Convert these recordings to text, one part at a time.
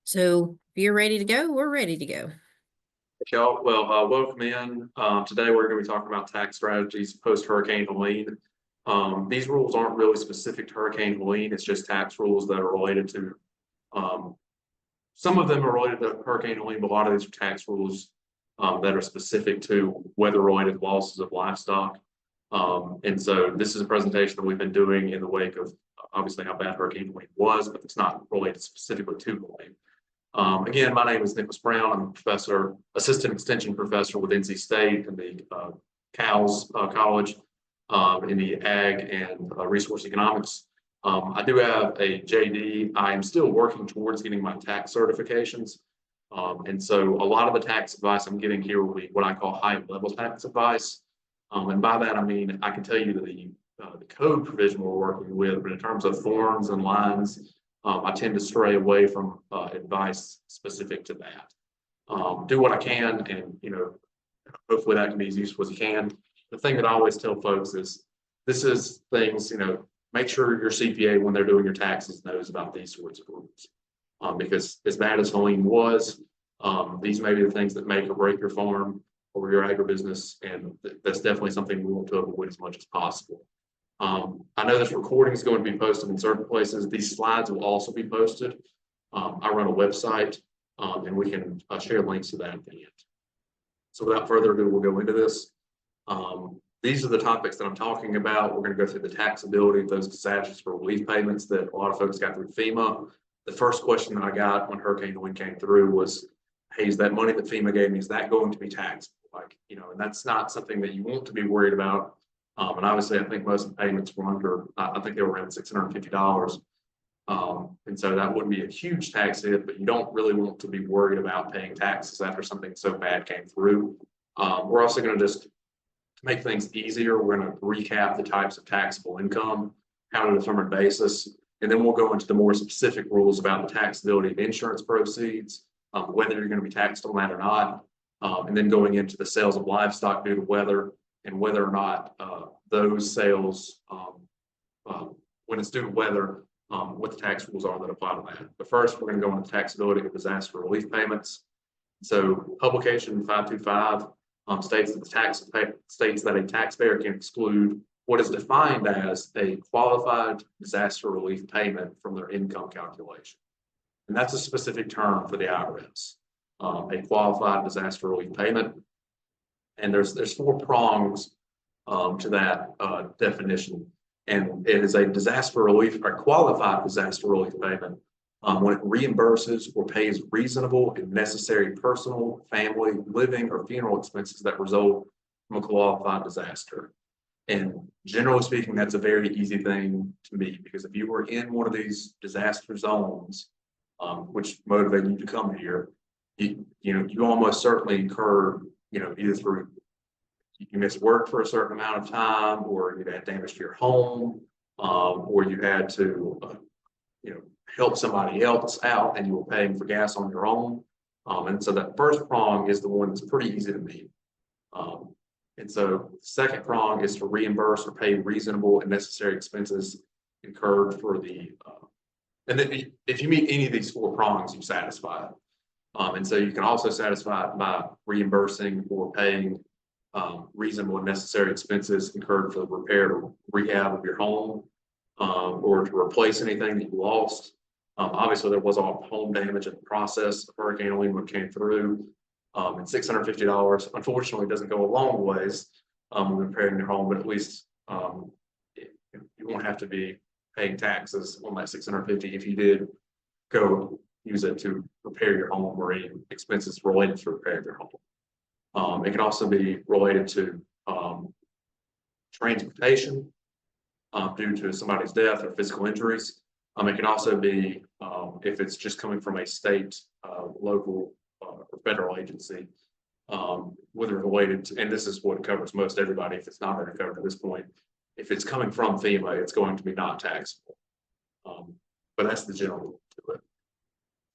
So if you're ready to go, we're ready to go. Y'all, welcome in. Today we're going to be talking about tax strategies post Hurricane Helene. These rules aren't really specific to Hurricane Helene. It's just tax rules that are related to. Some of them are related to Hurricane Helene, but a lot of these are tax rules that are specific to weather-related losses of livestock. And so this is a presentation that we've been doing in the wake of obviously how bad Hurricane Helene was, but it's not related specifically to Helene. Again, my name is Nicholas Brown. I'm a professor, assistant extension professor with NC State in the CALS College in the Ag and Resource Economics. I do have a JD. I am still working towards getting my tax certifications. And so a lot of the tax advice I'm giving here will be what I call high level tax advice. And by that, I mean, I can tell you that the code provision we're working with, but in terms of forms and lines, I tend to stray away from advice specific to that. Do what I can, and hopefully that can be as useful as you can. The thing that I always tell folks is this is things, make sure your CPA when they're doing your taxes knows about these sorts of rules. Because as bad as Helene was, these may be the things that make or break your farm or your agribusiness, and that's definitely something we want to avoid as much as possible. I know this recording is going to be posted in certain places. These slides will also be posted. I run a website, and we can share links to that at the end. So without further ado, we'll go into this. These are the topics that I'm talking about. We're going to go through the taxability of those disasters for relief payments that a lot of folks got through FEMA. The first question that I got when Hurricane Helene came through was, hey, is that money that FEMA gave me, is that going to be taxable? And that's not something that you want to be worried about. And obviously, I think most of the payments were under, I think they were around $650. And so that wouldn't be a huge tax hit, but you don't really want to be worried about paying taxes after something so bad came through. We're also going to just, to make things easier, we're going to recap the types of taxable income, how on a determined basis, and then we'll go into the more specific rules about the taxability of insurance proceeds, whether you're going to be taxed on that or not, and then going into the sales of livestock due to weather, and whether or not those sales, when it's due to weather, what the tax rules are that apply to that. But first, we're going to go into taxability of disaster relief payments. So publication 525 states that a taxpayer can exclude what is defined as a qualified disaster relief payment from their income calculation. And that's a specific term for the IRS, a qualified disaster relief payment. And there's four prongs to that definition. And it is a disaster relief or qualified disaster relief payment when it reimburses or pays reasonable and necessary personal, family, living, or funeral expenses that result from a qualified disaster. And generally speaking, that's a very easy thing to meet, because if you were in one of these disaster zones, which motivated you to come here, you almost certainly incur, either through you missed work for a certain amount of time, or you had damage to your home, or you had to, help somebody else out and you were paying for gas on your own. And so that first prong is the one that's pretty easy to meet. And so the second prong is to reimburse or pay reasonable and necessary expenses incurred for the, and then if you meet any of these four prongs, you satisfy it. And so you can also satisfy it by reimbursing or paying reasonable and necessary expenses incurred for the repair or rehab of your home, or to replace anything that you lost. Obviously, there was all home damage in the process of Hurricane Helene when it came through. And $650, unfortunately, doesn't go a long ways when repairing your home, but at least you won't have to be paying taxes on that $650 if you did go use it to repair your home or any expenses related to repairing your home. It can also be related to transportation due to somebody's death or physical injuries. It can also be if it's just coming from a state, local, or federal agency, whether related to, and this is what covers most everybody. If it's not already covered at this point, if it's coming from FEMA, it's going to be not taxable. But that's the general rule to it.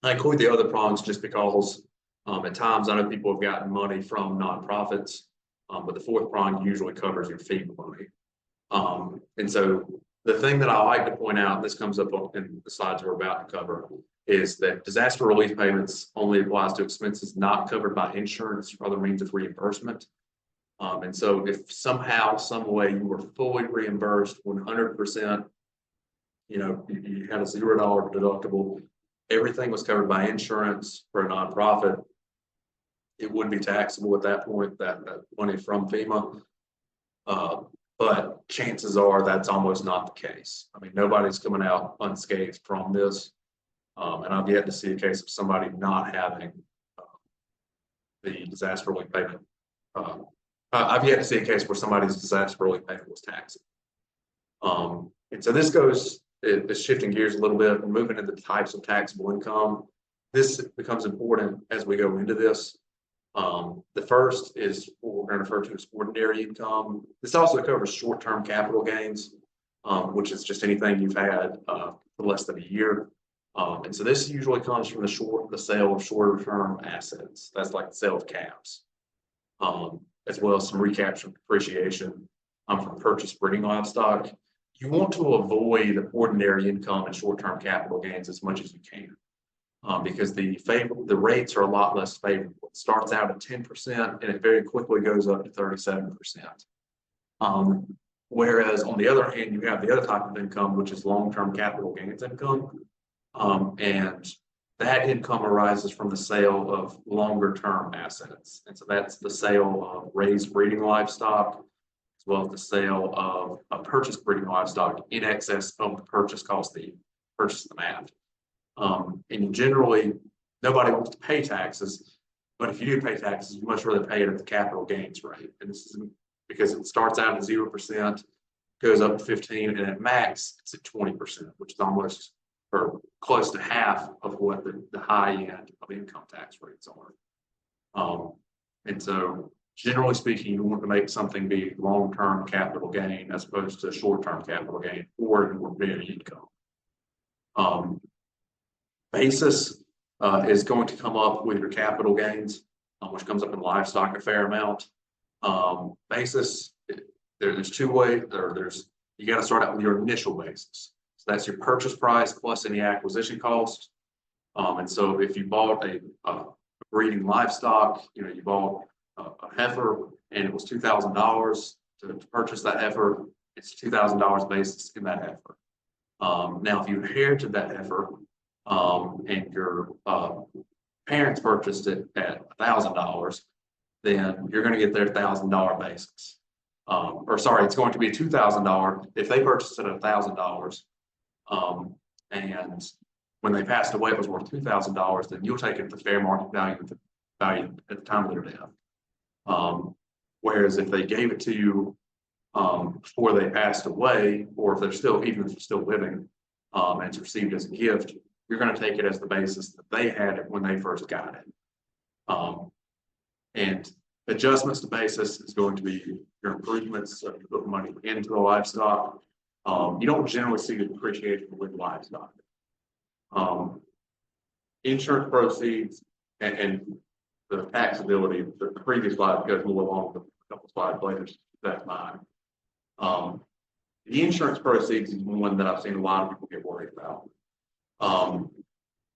I include the other prongs just because at times I know people have gotten money from nonprofits, but the fourth prong usually covers your FEMA money. And so the thing that I like to point out, this comes up in the slides we're about to cover, is that disaster relief payments only applies to expenses not covered by insurance or other means of reimbursement. And so if somehow, some way you were fully reimbursed 100%, you had a $0 deductible, everything was covered by insurance for a nonprofit, it would be taxable at that point, that money from FEMA. But chances are that's almost not the case. I mean, nobody's coming out unscathed from this. And I've yet to see a case of somebody not having the disaster relief payment. I've yet to see a case where somebody's disaster relief payment was taxed. And so this goes, it's shifting gears a little bit, moving into the types of taxable income. This becomes important as we go into this. The first is what we're going to refer to as ordinary income. This also covers short-term capital gains, which is just anything you've had for less than a year. And so this usually comes from the sale of shorter-term assets. That's like the sale of caps, as well as some recapture and depreciation from purchased breeding livestock. You want to avoid ordinary income and short-term capital gains as much as you can. Because the rates are a lot less favorable. It starts out at 10% and it very quickly goes up to 37%. Whereas on the other hand, you have the other type of income, which is long-term capital gains income. And that income arises from the sale of longer-term assets. And so that's the sale of raised breeding livestock, as well as the sale of a purchased breeding livestock in excess of the purchase cost that you purchased them at. And generally, nobody wants to pay taxes, but if you do pay taxes, you much rather pay it at the capital gains rate. And this is because it starts out at 0%, goes up to 15%, and at max, it's at 20%, which is almost or close to half of what the high end of income tax rates are. And so, generally speaking, you want to make something be long-term capital gain as opposed to short-term capital gain or ordinary income. Basis is going to come up with your capital gains, which comes up in livestock a fair amount. Basis, there's two ways. You got to start out with your initial basis. So that's your purchase price plus any acquisition cost. And so if you bought a breeding livestock, you bought a heifer and it was $2,000 to purchase that heifer, it's $2,000 basis in that heifer. Now, if you inherited that heifer, and your parents purchased it at $1,000, then you're going to get their $1,000 basis. Or sorry, it's going to be $2,000 if they purchased it at $1,000. And when they passed away, it was worth $2,000. Then you'll take it to fair market value at the time of their death. Whereas if they gave it to you before they passed away, or if they're still living, and it's received as a gift, you're going to take it as the basis that they had it when they first got it. And adjustments to basis is going to be your improvements. So you put money into the livestock. You don't generally see the depreciation with livestock. Insurance proceeds and the taxability, the previous slide goes more along with a couple slides later. That's mine. The insurance proceeds is one that I've seen a lot of people get worried about.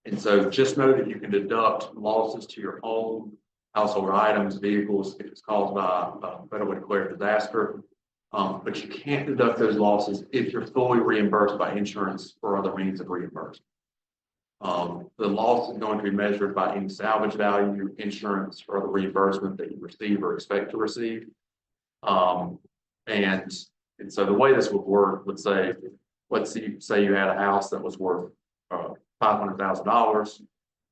And so just know that you can deduct losses to your home, household items, vehicles if it's caused by a federally declared disaster. But you can't deduct those losses if you're fully reimbursed by insurance or other means of reimbursement. The loss is going to be measured by any salvage value, insurance, or other reimbursement that you receive or expect to receive. And so the way this would work would say, let's say you had a house that was worth $500,000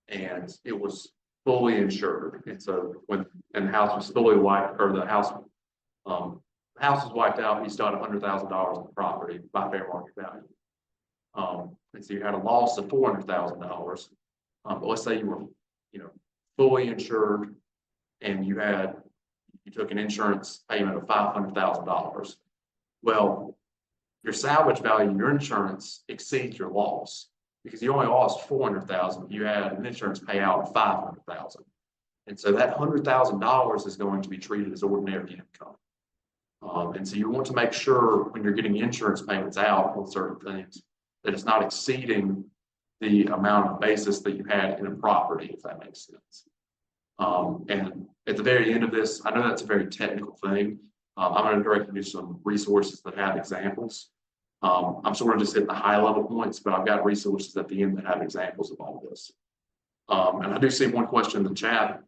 and it was fully insured. And so when the house was fully wiped, or the house was wiped out, you still had $100,000 in the property by fair market value. And so you had a loss of $400,000. But let's say you were, fully insured, and you took an insurance payment of $500,000. Well, your salvage value in your insurance exceeds your loss because you only lost $400,000. You had an insurance payout of $500,000, and so that $100,000 is going to be treated as ordinary income. And so you want to make sure when you're getting insurance payments out on certain things that it's not exceeding the amount of basis that you had in a property, if that makes sense. And at the very end of this, I know that's a very technical thing. I'm going to direct you to some resources that have examples. I'm sort of just hitting the high level points, but I've got resources at the end that have examples of all this. And I do see one question in the chat,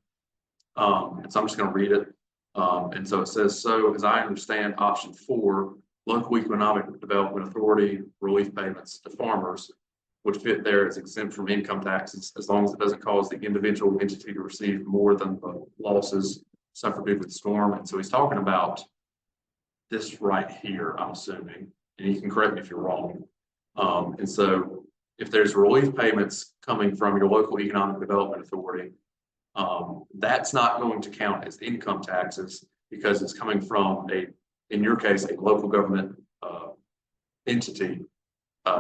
and so I'm just going to read it. And so it says, so as I understand option 4, local economic development authority relief payments to farmers would fit there as exempt from income taxes as long as it doesn't cause the individual entity to receive more than the losses suffered due to the storm. And so he's talking about this right here, I'm assuming, and you can correct me if you're wrong. And so if there's relief payments coming from your local economic development authority, that's not going to count as income taxes because it's coming from in your case, a local government entity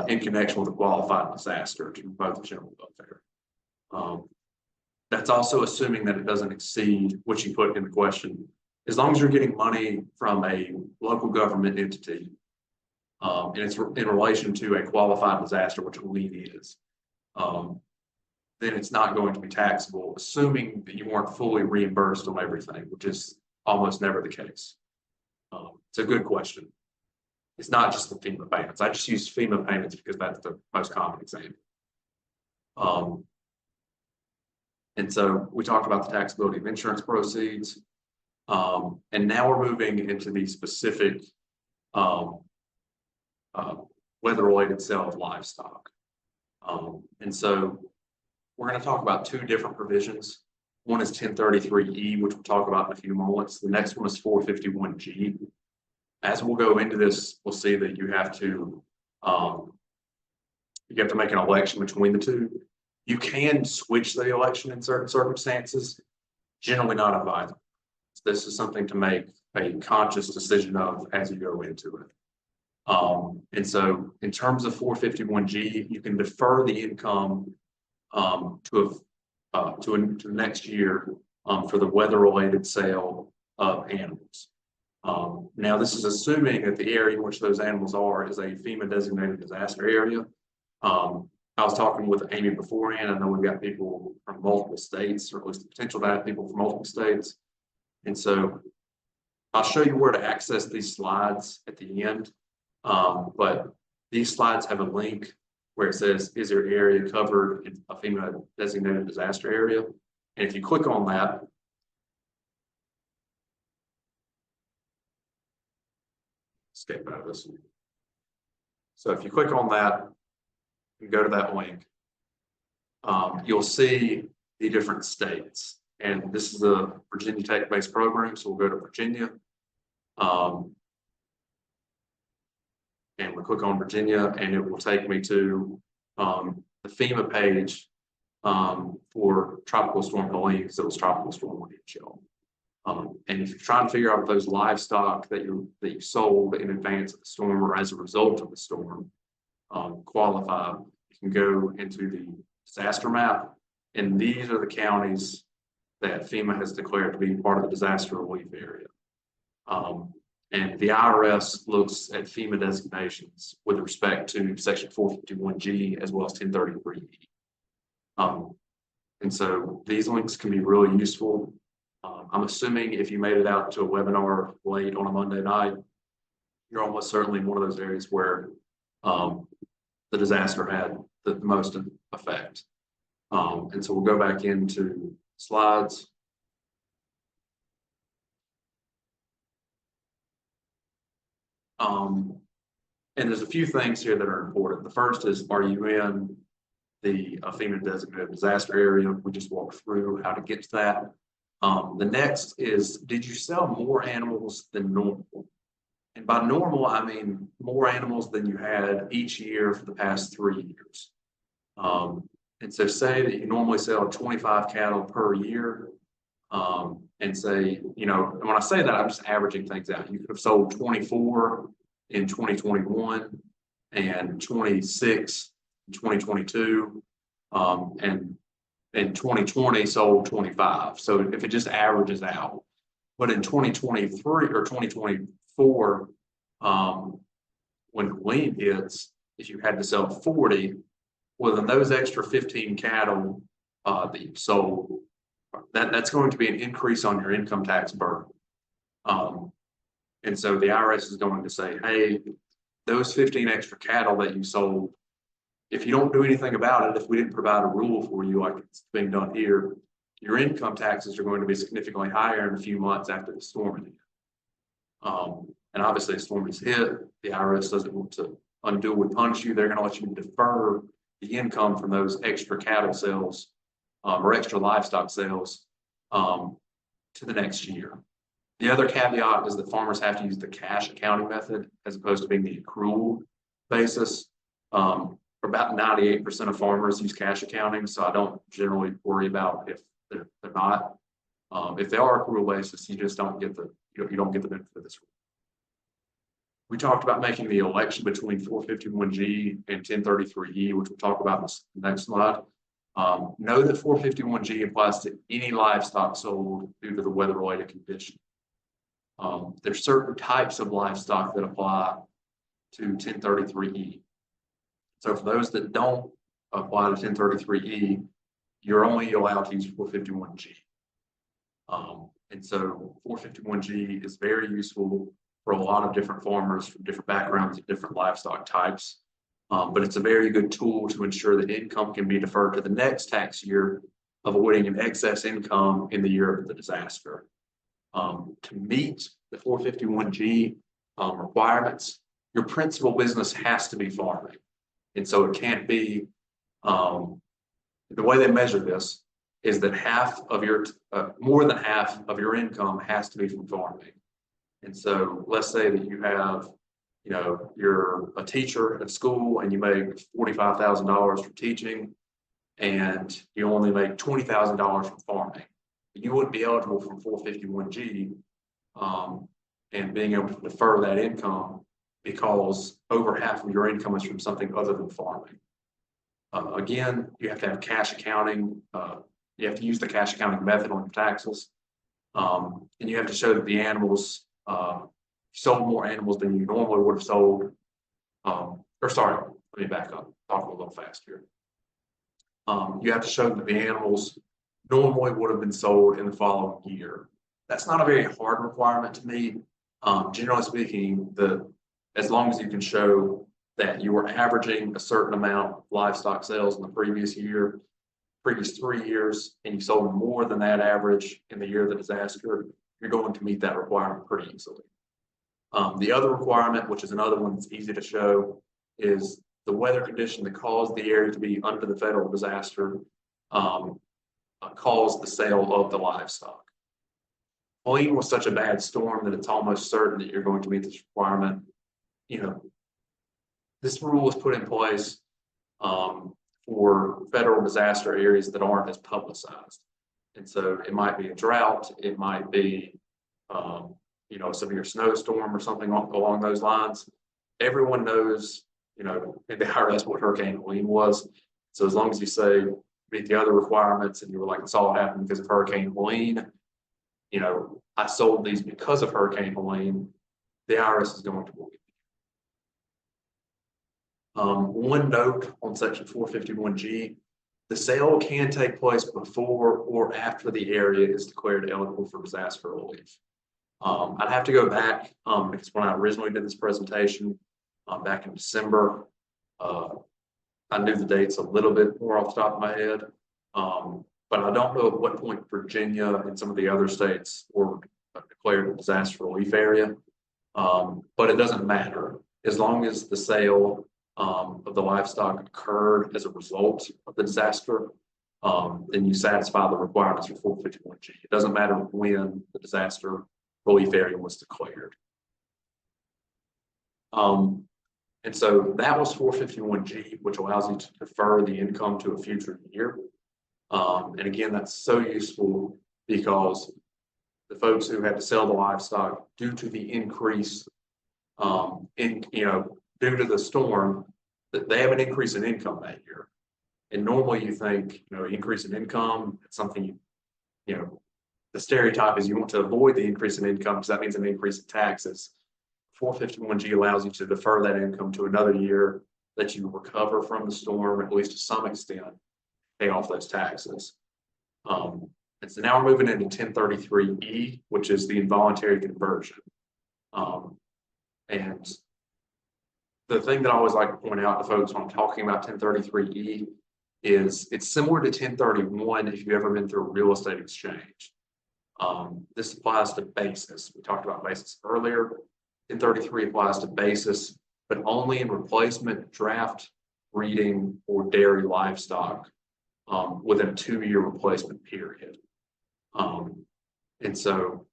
in connection with a qualified disaster to promote the general welfare. That's also assuming that it doesn't exceed what you put in the question. As long as you're getting money from a local government entity, and it's in relation to a qualified disaster, which a lien is, then it's not going to be taxable, assuming that you weren't fully reimbursed on everything, which is almost never the case. It's a good question. It's not just the FEMA payments. I just use FEMA payments because that's the most common example. And so we talked about the taxability of insurance proceeds. And now we're moving into the specific weather-related sale of livestock. And so we're going to talk about 2 different provisions. One is 1033E, which we'll talk about in a few moments. The next one is 451G. As we'll go into this, we'll see that you have to make an election between the 2. You can switch the election in certain circumstances, generally not advisable. This is something to make a conscious decision of as you go into it. And so in terms of 451G, you can defer the income to next year for the weather-related sale of animals. Now, this is assuming that the area in which those animals are is a FEMA designated disaster area. I was talking with Amy beforehand. I know we've got people from multiple states, or at least the potential to have people from multiple states. And so I'll show you where to access these slides at the end. But these slides have a link where it says, is your area covered in a FEMA designated disaster area? And if you click on that, escape out of this. So if you click on that and go to that link, you'll see the different states. And this is a Virginia Tech-based program, so we'll go to Virginia. And we'll click on Virginia, and it will take me to the FEMA page for Tropical Storm Helene, because it was Tropical Storm Helene. And if you're trying to figure out if those livestock that you sold in advance of the storm or as a result of the storm qualify, you can go into the disaster map, and these are the counties that FEMA has declared to be part of the disaster relief area. And the IRS looks at FEMA designations with respect to Section 451G as well as 1033E. And so these links can be really useful. I'm assuming if you made it out to a webinar late on a Monday night, you're almost certainly in one of those areas where the disaster had the most effect. And so we'll go back into slides. And there's a few things here that are important. The first is, are you in the FEMA designated disaster area? We just walked through how to get to that. The next is, did you sell more animals than normal? And by normal, I mean more animals than you had each year for the past 3 years. And so say that you normally sell 25 cattle per year. And say, you know, when I say that, I'm just averaging things out. You could have sold 24 in 2021 and 26 in 2022. And in 2020 sold 25. So if it just averages out, but in 2023 or 2024, when Helene hits, if you had to sell 40, Well, then those extra 15 cattle that you sold, that's going to be an increase on your income tax burden. And so the IRS is going to say, hey, those 15 extra cattle that you sold, if you don't do anything about it, if we didn't provide a rule for you like it's being done here, your income taxes are going to be significantly higher in a few months after the storm hit. And obviously the storm is hit, the IRS doesn't want to unduly punish you. They're going to let you defer the income from those extra cattle sales or extra livestock sales to the next year. The other caveat is that farmers have to use the cash accounting method as opposed to being the accrual basis. About 98% of farmers use cash accounting, so I don't generally worry about if they're not. If they are accrual basis, you just don't get the you don't get the benefit of this rule. We talked about making the election between 451G and 1033E, which we'll talk about in the next slide. Know that 451G applies to any livestock sold due to the weather-related condition. There's certain types of livestock that apply to 1033E. So for those that don't apply to 1033E, you're only allowed to use 451G. And so 451G is very useful for a lot of different farmers from different backgrounds and different livestock types. But it's a very good tool to ensure that income can be deferred to the next tax year, avoiding an excess income in the year of the disaster. To meet the 451G requirements, your principal business has to be farming. And so it can't be, the way they measure this is that half of your, more than half of your income has to be from farming. And so let's say that you have, you know, you're a teacher at school and you make $45,000 from teaching and you only make $20,000 from farming. You wouldn't be eligible for 451G and being able to defer that income because over half of your income is from something other than farming. Again, you have to have cash accounting. You have to use the cash accounting method on your taxes. And you have to show that the animals, sold more animals than you normally would have sold. Or sorry, let me back up, talk a little fast here. You have to show that the animals normally would have been sold in the following year. That's not a very hard requirement to meet. Generally speaking, as long as you can show that you were averaging a certain amount of livestock sales in the previous 3 years, and you sold more than that average in the year of the disaster, you're going to meet that requirement pretty easily. The other requirement, which is another one that's easy to show, is the weather condition that caused the area to be under the federal disaster caused the sale of the livestock. Helene was such a bad storm that it's almost certain that you're going to meet this requirement. You know, this rule was put in place for federal disaster areas that aren't as publicized. And so it might be a drought, it might be, you know, a severe snowstorm or something along those lines. Everyone knows, you know, in the IRS what Hurricane Helene was. So as long as you say, meet the other requirements and you were like, it's all happened because of Hurricane Helene, you know, I sold these because of Hurricane Helene, the IRS is going to believe you. One note on section 451G, the sale can take place before or after the area is declared eligible for disaster relief. I'd have to go back because when I originally did this presentation back in December, I knew the dates a little bit more off the top of my head, but I don't know at what point Virginia and some of the other states were declared a disaster relief area, but it doesn't matter. As long as the sale of the livestock occurred as a result of the disaster, then you satisfy the requirements for 451G. It doesn't matter when the disaster relief area was declared. And so that was 451G, which allows you to defer the income to a future year. And again, that's so useful because the folks who had to sell the livestock due to the increase due to the storm, that they have an increase in income that year. And normally you think, you know, increase in income, it's something, you know, the stereotype is you want to avoid the increase in income because that means an increase in taxes. 451G allows you to defer that income to another year that you recover from the storm, at least to some extent, pay off those taxes. And so now we're moving into 1033E, which is the involuntary conversion. And the thing that I always like to point out to folks when I'm talking about 1033E is it's similar to 1031 if you've ever been through a real estate exchange. This applies to basis. We talked about basis earlier. 1033 applies to basis, but only in replacement, draft, breeding, or dairy livestock within a 2-year replacement period. And so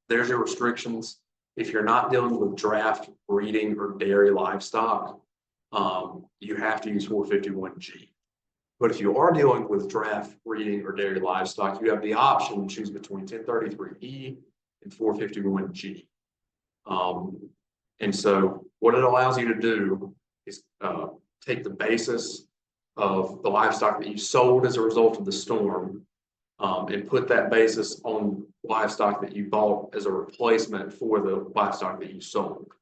there's your restrictions. If you're not dealing with draft, breeding, or dairy livestock, you have to use 451G. But if you are dealing with draft, breeding, or dairy livestock, you have the option to choose between 1033E and 451G. And so what it allows you to do is take the basis of the livestock that you sold as a result of the storm and put that basis on livestock that you bought as a replacement for the livestock that you sold.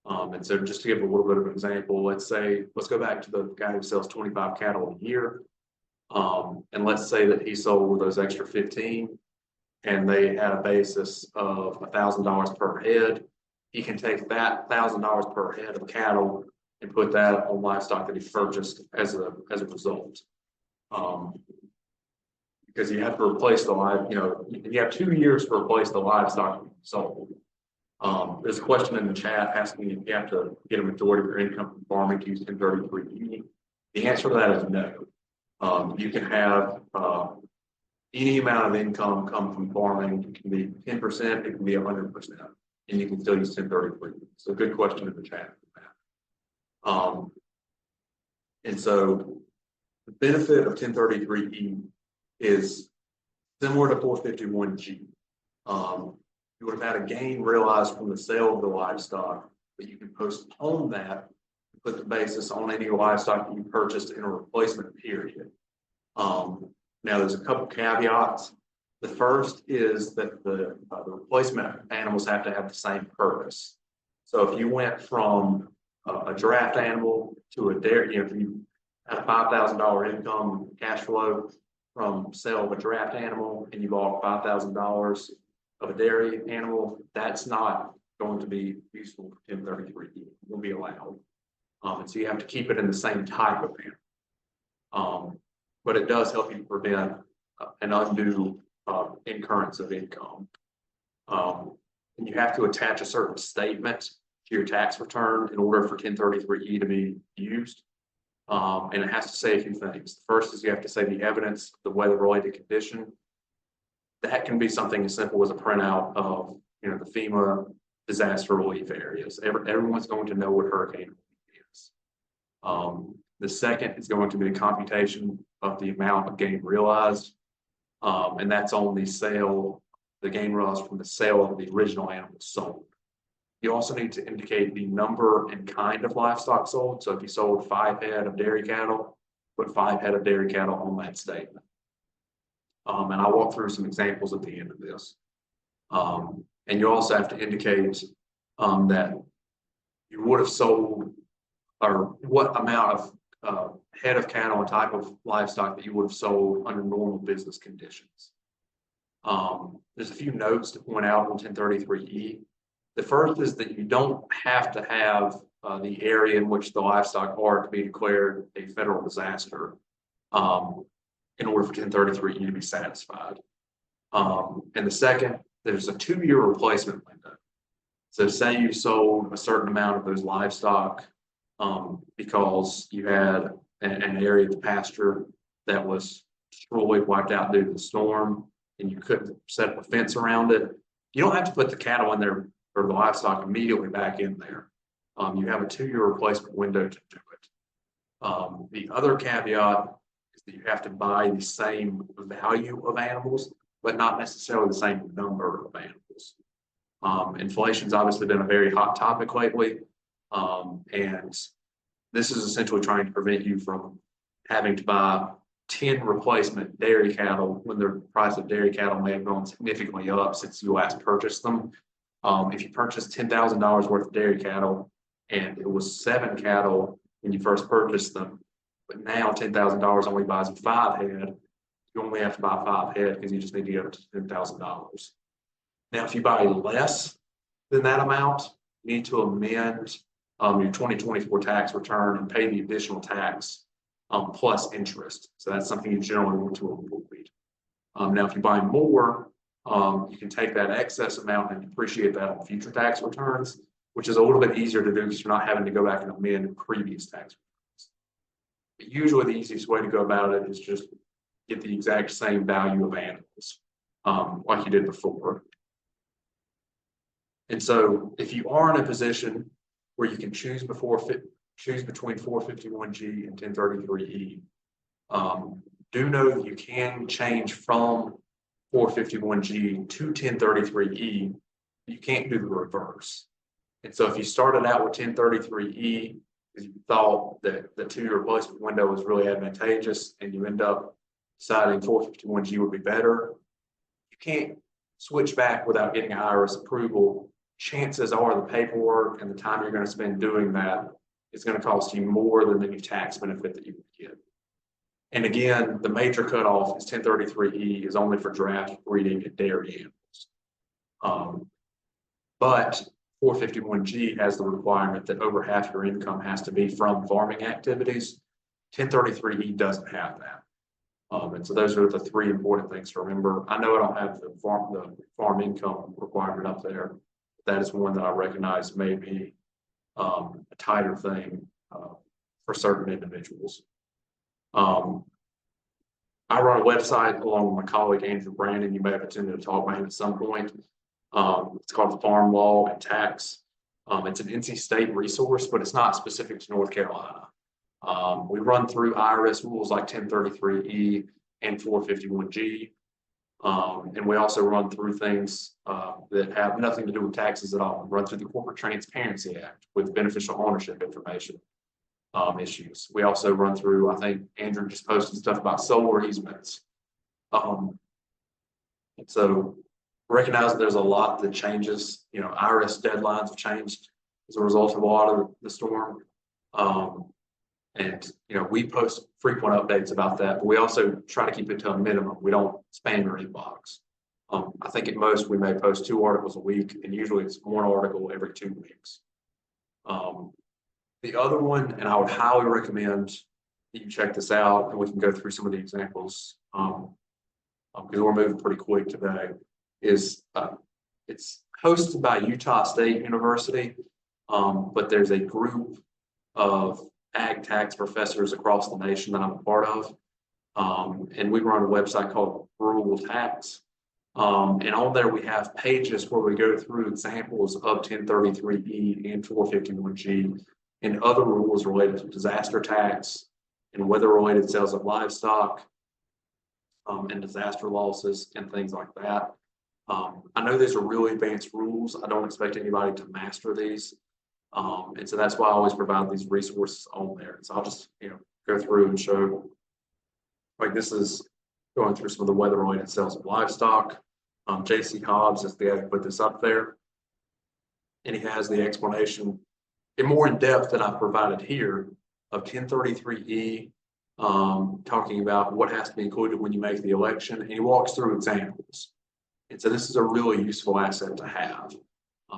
And so just to give a little bit of an example, let's go back to the guy who sells 25 cattle a year. And let's say that he sold those extra 15 and they had a basis of $1,000 per head. He can take that $1,000 per head of cattle and put that on livestock that he purchased as a result. Because you have to replace the you have 2 years to replace the livestock you sold. There's a question in the chat asking if you have to get a majority of your income from farming to use 1033E. The answer to that is no. You can have any amount of income come from farming. It can be 10%, it can be 100%, and you can still use 1033. So good question in the chat. And so the benefit of 1033E is similar to 451G. You would have had a gain realized from the sale of the livestock, but you can postpone that and put the basis on any livestock that you purchased in a replacement period. Now, there's a couple caveats. The first is that the replacement animals have to have the same purpose. So if you went from a draft animal to a dairy, if you had a $5,000 income cash flow from sale of a draft animal and you bought $5,000 of a dairy animal, that's not going to be useful for 1033. It won't be allowed. And so you have to keep it in the same type of animal. But it does help you prevent an undue incurrence of income. And you have to attach a certain statement to your tax return in order for 1033E to be used. And it has to say a few things. The first is you have to say the evidence of the weather-related condition. That can be something as simple as a printout of the FEMA disaster relief areas. Everyone's going to know what Hurricane is. The second is going to be a computation of the amount of gain realized. And that's on the gain realized from the sale of the original animal sold. You also need to indicate the number and kind of livestock sold. So if you sold 5 head of dairy cattle, put 5 head of dairy cattle on that statement. And I'll walk through some examples at the end of this. And you also have to indicate that you would have sold, or what amount of head of cattle and type of livestock that you would have sold under normal business conditions. There's a few notes to point out on 1033E. The first is that you don't have to have the area in which the livestock are to be declared a federal disaster in order for 1033E to be satisfied. And the second, there's a 2-year replacement window. So say you sold a certain amount of those livestock because you had an area of the pasture that was destroyed, wiped out due to the storm, and you couldn't set up a fence around it. You don't have to put the cattle in there or the livestock immediately back in there. You have a 2-year replacement window to do it. The other caveat is that you have to buy the same value of animals, but not necessarily the same number of animals. Inflation's obviously been a very hot topic lately. And this is essentially trying to prevent you from having to buy 10 replacement dairy cattle when the price of dairy cattle may have gone significantly up since you last purchased them. If you purchased $10,000 worth of dairy cattle and it was 7 cattle when you first purchased them. But now $10,000 only buys 5 head. You only have to buy 5 head because you just need to get up to $10,000. Now, if you buy less than that amount, you need to amend your 2024 tax return and pay the additional tax plus interest. So that's something you generally want to avoid. Now, if you buy more, you can take that excess amount and depreciate that on future tax returns, which is a little bit easier to do because you're not having to go back and amend previous tax returns. But usually the easiest way to go about it is just get the exact same value of animals like you did before. And so if you are in a position where you can choose between 451G and 1033E, do know that you can change from 451G to 1033E. You can't do the reverse. And so if you started out with 1033E because you thought that the 2-year replacement window was really advantageous and you end up deciding 451G would be better, you can't switch back without getting IRS approval. Chances are the paperwork and the time you're going to spend doing that is going to cost you more than the new tax benefit that you would get. And again, the major cutoff is 1033E is only for draft, breeding, and dairy animals. But 451G has the requirement that over half your income has to be from farming activities. 1033E doesn't have that. And so those are the 3 important things to remember. I know I don't have the farm income requirement up there. That is one that I recognize may be a tighter thing for certain individuals. I run a website along with my colleague Andrew Brandon. You may have attended a talk by him at some point. It's called the Farm Law and Tax. It's an NC State resource, but it's not specific to North Carolina. We run through IRS rules like 1033E and 451G. And we also run through things that have nothing to do with taxes at all. We run through the Corporate Transparency Act with beneficial ownership information issues. We also run through, I think Andrew just posted stuff about solar easements. And so recognize that there's a lot that changes. You know, IRS deadlines have changed as a result of a lot of the storm. And, you know, we post frequent updates about that, but we also try to keep it to a minimum. We don't spam your inbox. I think at most we may post 2 articles a week, and usually it's 1 article every 2 weeks. The other one, and I would highly recommend that you check this out, and we can go through some of the examples because we're moving pretty quick today, is it's hosted by Utah State University, but there's a group of ag tax professors across the nation that I'm a part of. And we run a website called Rural Tax. And on there we have pages where we go through examples of 1033E and 451G and other rules related to disaster tax and weather-related sales of livestock and disaster losses and things like that. I know these are really advanced rules. I don't expect anybody to master these. And so that's why I always provide these resources on there. So I'll just, you know, go through and show, like this is going through some of the weather-related sales of livestock. JC Hobbs is the guy who put this up there. And he has the explanation in more in depth than I've provided here of 1033E, talking about what has to be included when you make the election. And he walks through examples. And so this is a really useful asset to have.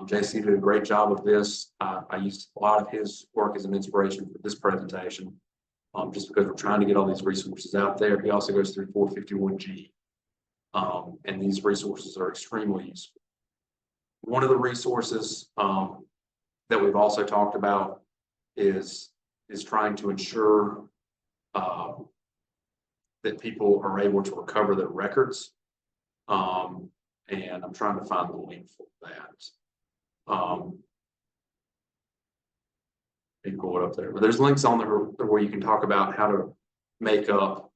JC did a great job of this. I used a lot of his work as an inspiration for this presentation, just because we're trying to get all these resources out there. He also goes through 451G, and these resources are extremely useful. One of the resources that we've also talked about is trying to ensure that people are able to recover their records. And I'm trying to find the link for that. You pull it up there, but there's links on there where you can talk about how to make up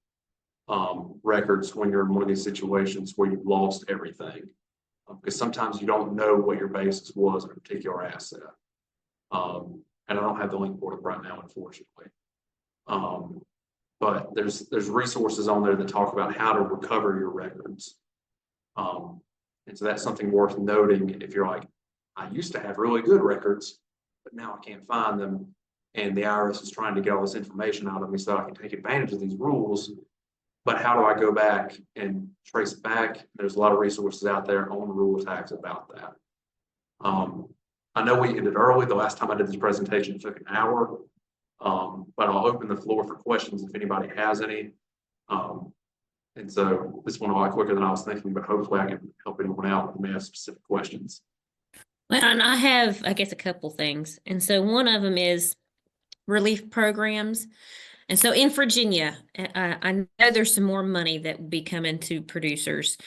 records when you're in one of these situations where you've lost everything, because sometimes you don't know what your basis was in a particular asset. And I don't have the link for it right now, unfortunately. But there's resources on there that talk about how to recover your records. And so that's something worth noting if you're like, I used to have really good records, but now I can't find them. and the IRS is trying to get all this information out of me so I can take advantage of these rules. But how do I go back and trace it back? There's a lot of resources out there on the rule of tax about that. I know we ended early. The last time I did this presentation, it took an hour. But I'll open the floor for questions if anybody has any. And so this went a lot quicker than I was thinking, but hopefully I can help anyone out who may have specific questions. Well, and I have, I guess, a couple things. And so one of them is relief programs. And so in Virginia, I know there's some more money that will be coming to producers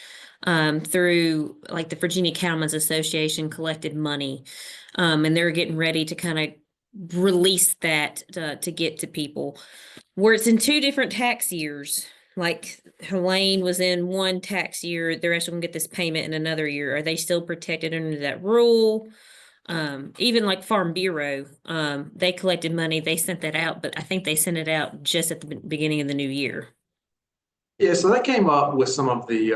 through like the Virginia Cattlemen's Association collected money. And they're getting ready to kind of release that to get to people where it's in two different tax years. Like Helene was in one tax year, they're actually gonna get this payment in another year. Are they still protected under that rule? Even like Farm Bureau, they collected money, they sent that out, but I think they sent it out just at the beginning of the new year. Yeah, so that came up with some of the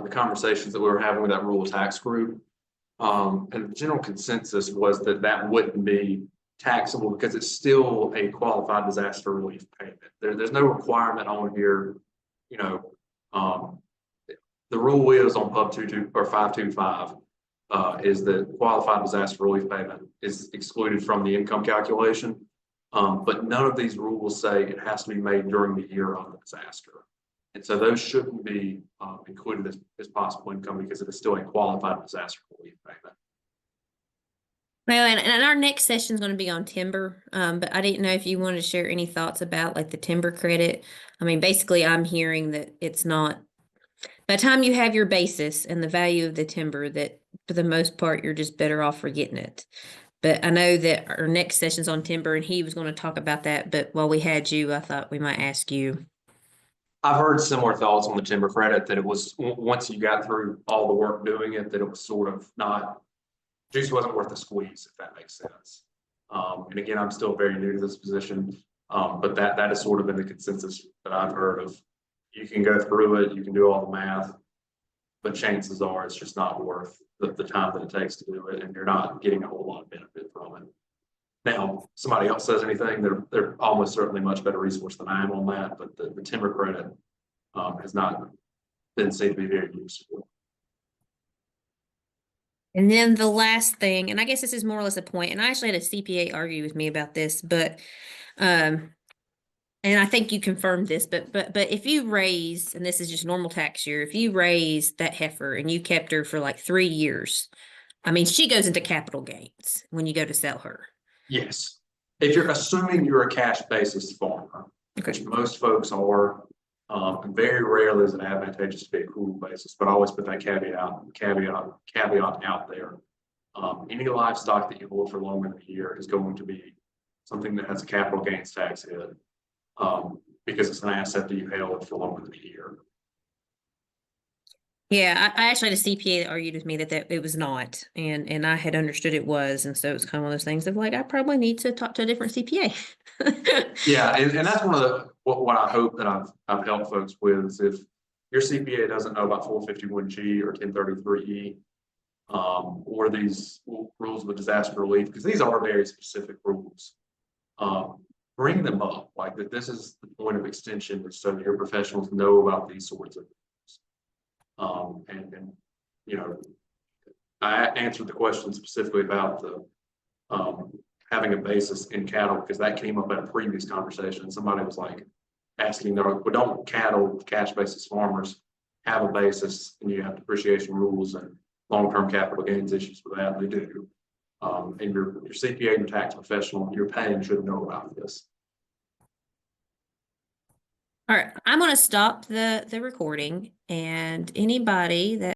conversations that we were having with that rural tax group. And the general consensus was that that wouldn't be taxable because it's still a qualified disaster relief payment. There's no requirement on here, you know, the rule is on Pub 22 or 525 is that qualified disaster relief payment is excluded from the income calculation. But none of these rules say it has to be made during the year of the disaster. And so those shouldn't be included as possible income because it is still a qualified disaster relief payment. Well, and our next session is going to be on timber, but I didn't know if you wanted to share any thoughts about like the timber credit. I mean, basically, I'm hearing that it's not, by the time you have your basis and the value of the timber, that for the most part, you're just better off for getting it. But I know that our next session's on timber and he was going to talk about that, but while we had you, I thought we might ask you. I've heard similar thoughts on the timber credit, that it was, once you got through all the work doing it, that it was sort of not, juice wasn't worth the squeeze, if that makes sense. And again, I'm still very new to this position, but that has sort of been the consensus that I've heard of. You can go through it, you can do all the math, but chances are it's just not worth the time that it takes to do it, and you're not getting a whole lot of benefit from it. Now, somebody else says anything, they're almost certainly much better resource than I am on that, but the timber credit has not been seen to be very useful. And then the last thing, and I guess this is more or less a point, and I actually had a CPA argue with me about this, but and I think you confirmed this, but if you raise, and this is just normal tax year, if you raise that heifer and you kept her for like 3 years, I mean, she goes into capital gains when you go to sell her. Yes. If you're assuming you're a cash basis farmer, which most folks are, very rarely is it advantageous to be accrual basis, but I always put that caveat out there. Any livestock that you hold for longer than a year is going to be something that has a capital gains tax hit, because it's an asset that you held for longer than a year. Yeah, I actually had a CPA that argued with me that it was not, and I had understood it was, and so it was kind of one of those things of like, I probably need to talk to a different CPA. Yeah, and that's one of the what I hope that I've helped folks with is if your CPA doesn't know about 451G or 1033E, or these rules of disaster relief, because these are very specific rules. Bring them up, like that this is the point of extension, so your professionals know about these sorts of rules. And you know, I answered the question specifically about the having a basis in cattle, because that came up at a previous conversation. Somebody was like asking, well, don't cattle cash basis farmers have a basis, and you have depreciation rules and long-term capital gains issues with that? They do. And your CPA and your tax professional you're paying should know about this. All right, I'm going to stop the recording, and anybody that